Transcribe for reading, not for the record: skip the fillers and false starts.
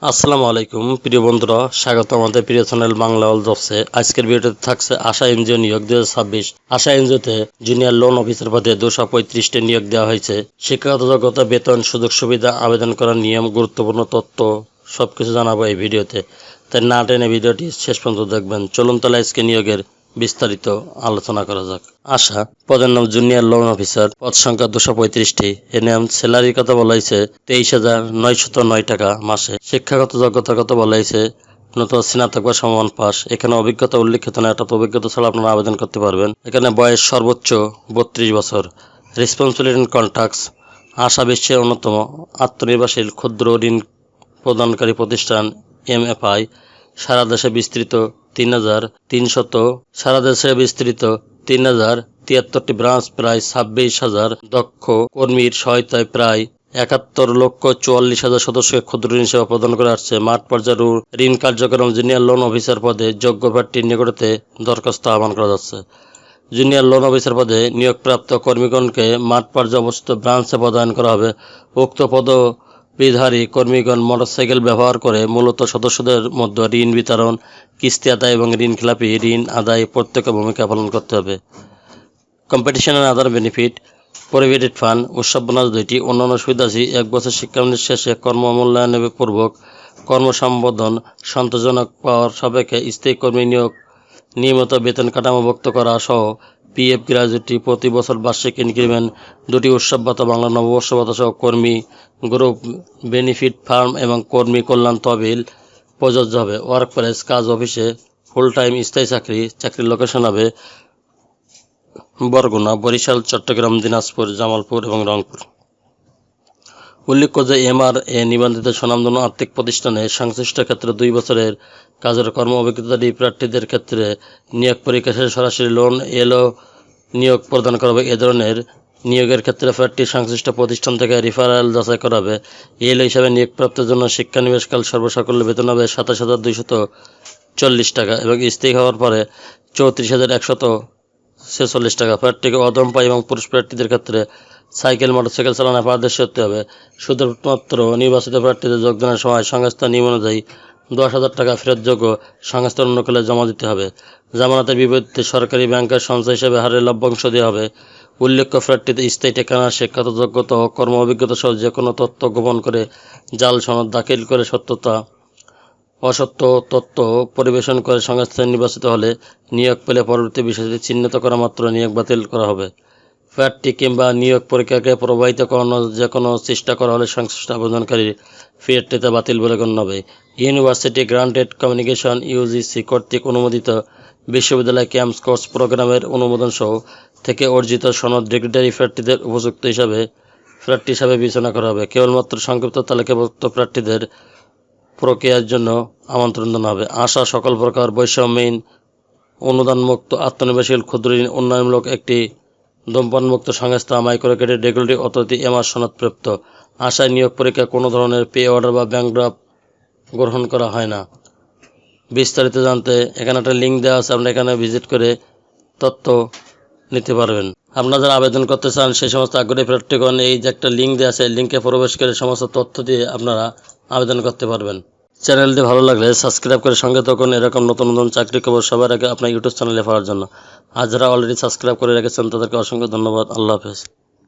আসসালামু আলাইকুম প্রিয় বন্ধুরা, স্বাগত আমাদের প্রিয় চ্যানেল বাংলা অল জবসে। আজকের ভিডিওতে থাকছে আশা এনজিও নিয়োগ 2026। আশা এনজিওতে জুনিয়র লোন অফিসার পদে 235টি নিয়োগ দেওয়া হয়েছে। শিক্ষাগত যোগ্যতা, বেতন, সুযোগ সুবিধা, আবেদন করার নিয়ম, গুরুত্বপূর্ণ তথ্য সবকিছু জানাবো এই ভিডিওতে। তাই না টেনে ভিডিওটি শেষ পর্যন্ত দেখবেন। চলুন তাহলে আজকে নিয়োগের বিস্তারিত আলোচনা করা যাক। আশা পদের নাম জুনিয়র লোন অফিসার, পদ সংখ্যা 235টি। এর নাম স্যালারির কথা বলা হয়েছে 23,909 টাকা মাসে। শিক্ষাগত যোগ্যতার কথা বলা হয়েছে নতুন স্নাতক বা সমান পাস। এখানে অভিজ্ঞতা উল্লেখিত না, অর্থাৎ অভিজ্ঞতা ছাড়া আপনারা আবেদন করতে পারবেন। এখানে বয়স সর্বোচ্চ 32 বছর। রেসপন্সিবিলিটি এন্ড কন্ট্রাক্টস, আশা বিশ্বের অন্যতম আত্মনির্ভরশীল ক্ষুদ্র ঋণ প্রদানকারী প্রতিষ্ঠান এমএফআই। সারা দেশে বিস্তৃত 3,073টি ব্রাঞ্চ, প্রায় 26,000 দক্ষ কর্মীর সহায়তায় প্রায় 71,44,000 সদস্যকে ক্ষুদ্র ঋণ সেবা প্রদান করে আসছে। মাঠ পর্যায়ে ঋণ কার্যক্রম জুনিয়র লোন অফিসার পদে যোগ্য প্রার্থীর নিকটতে দরখাস্ত আহ্বান করা যাচ্ছে। জুনিয়র লোন অফিসার পদে নিয়োগপ্রাপ্ত কর্মীগণকে মাঠ পর্যায়ে অবস্থিত ব্রাঞ্চে পদায়ন করা হবে। উক্ত পদবিধারী কর্মীগণ মোটরসাইকেল ব্যবহার করে মূলত সদস্যদের মধ্যে ঋণ বিতরণ, কিস্তি আদায় এবং ঋণখেলাপি ঋণ আদায় প্রত্যক্ষ ভূমিকা পালন করতে হবে। Competition and other benefit, provident fund, উৎসব বোনাস 2টি, অন্যান্য সুবিধা আছে। 1 বছর শিক্ষানবিশ শেষে কর্মমূল্যায়নের পূর্বক কর্মসম্পাদন সন্তোষজনক পাওয়ার সাপেক্ষে স্থায়ী কর্মী নিয়োগ, নিয়মিত বেতন কাঠামোভুক্ত করা সহ পিএফ গ্র্যাজুইটি, প্রতি বছর বার্ষিক ইনক্রিমেন্ট, 2টি উৎসব ভাতা, বাংলা নববর্ষ ভাতা সহ কর্মী গ্রুপ বেনিফিট ফার্ম এবং কর্মী কল্যাণ তহবিল প্রযোজ্য হবে। ওয়ার্ক প্লেস, কাজ অফিসে, ফুল টাইম স্থায়ী চাকরি। চাকরির লোকেশন হবে বরগুনা, বরিশাল, চট্টগ্রাম, দিনাজপুর, জামালপুর এবং রংপুর। উল্লেখ্য যে এমআরএ নিবন্ধিত স্বনামধন্য আর্থিক প্রতিষ্ঠানে সংশ্লিষ্ট ক্ষেত্রে 2 বছরের কাজের কর্ম অভিজ্ঞতাধারী প্রার্থীদের ক্ষেত্রে নিয়োগ পরীক্ষা শেষে সরাসরি লোন এলও নিয়োগ প্রদান করা হবে। এ ধরনের নিয়োগের ক্ষেত্রে প্রার্থী সংশ্লিষ্ট প্রতিষ্ঠান থেকে রেফারেল যাচাই করা হবে। এলও হিসাবে নিয়োগপ্রাপ্তের জন্য শিক্ষানিবেশকাল সর্বসাকুল্যে বেতন হবে 27,240 টাকা এবং স্থায়ী হওয়ার পরে 34,146 টাকা। প্রার্থীকে অদম্পাই এবং পুরুষ প্রার্থীদের ক্ষেত্রে সাইকেল, মোটরসাইকেল চালানো পারদর্শী হতে হবে। শুধুমাত্র নির্বাচিত প্রার্থীদের যোগদানের সময় সংস্থার নিয়ম অনুযায়ী 10,000 টাকা ফেরতযোগ্য সংস্থার অনুকূলে জমা দিতে হবে। জামানতের বিপরীতে সরকারি ব্যাংকের সঞ্চয় হিসেবে হারে লভ্যাংশ দেওয়া হবে। উল্লেখ্য প্রার্থীদের স্থায়ী ঠিকানা, শিক্ষাগত যোগ্যতা ও কর্ম অভিজ্ঞতা সহ যে কোনো তথ্য গোপন করে জাল সনদ দাখিল করে অসত্য তথ্য পরিবেশন করে সংস্থায় নির্বাচিত হলে নিয়োগ পেলে পরবর্তী বিষয়টি চিহ্নিত করা মাত্র নিয়োগ বাতিল করা হবে। প্রার্থী কিংবা নিয়োগ পরীক্ষাকে প্রভাবিত করানোর যে কোনো চেষ্টা করা হলে সংশ্লিষ্ট আবেদনকারী প্রার্থীতা বাতিল বলে গণ্য হবে। ইউনিভার্সিটি গ্রান্টেড কমিউনিকেশন ইউজিসি কর্তৃক অনুমোদিত বিশ্ববিদ্যালয় ক্যাম্পাস কোর্স প্রোগ্রামের অনুমোদন সহ থেকে অর্জিত সনদ ডিগ্রিধারী প্রার্থীদের উপযুক্ত প্রার্থী হিসাবে বিবেচনা করা হবে। কেবলমাত্র সংক্ষিপ্ত তালিকাভুক্ত প্রার্থীদের প্রক্রিয়ার জন্য আমন্ত্রণ জানানো হবে। আশা সকল প্রকার বৈষম্যহীন, অনুদানমুক্ত, আত্মনির্ভরশীল ক্ষুদ্র ঋণ উন্নয়নমূলক একটি ধূমপানমুক্ত সংস্থা, micro credit regulatory authority MR সনদপ্রাপ্ত। আশায় নিয়োগ পরীক্ষায় কোনো ধরনের পে অর্ডার বা ব্যাংক ড্রাফট গ্রহণ করা হয় না। বিস্তারিত জানতে এখানে একটা লিঙ্ক দেওয়া আছে, আপনারা এখানে ভিজিট করে তথ্য নিতে পারবেন। আপনারা যারা আবেদন করতে চান সেই সমস্ত আগ্রহী প্রার্থীগণ এই যে একটা লিঙ্ক দেওয়া আছে, লিঙ্কে প্রবেশ করে সমস্ত তথ্য দিয়ে আপনারা আবেদন করতে পারবেন। চ্যানেলটি ভালো লাগলে সাবস্ক্রাইব করে সঙ্গে থাকুন এরকম নতুন নতুন চাকরি খবর সবার আগে আপনার ইউটিউব চ্যানেলে পাওয়ার জন্য। আর যারা অলরেডি সাবস্ক্রাইব করে রেখেছেন তাদেরকে অসংখ্য ধন্যবাদ। আল্লাহ হাফেজ।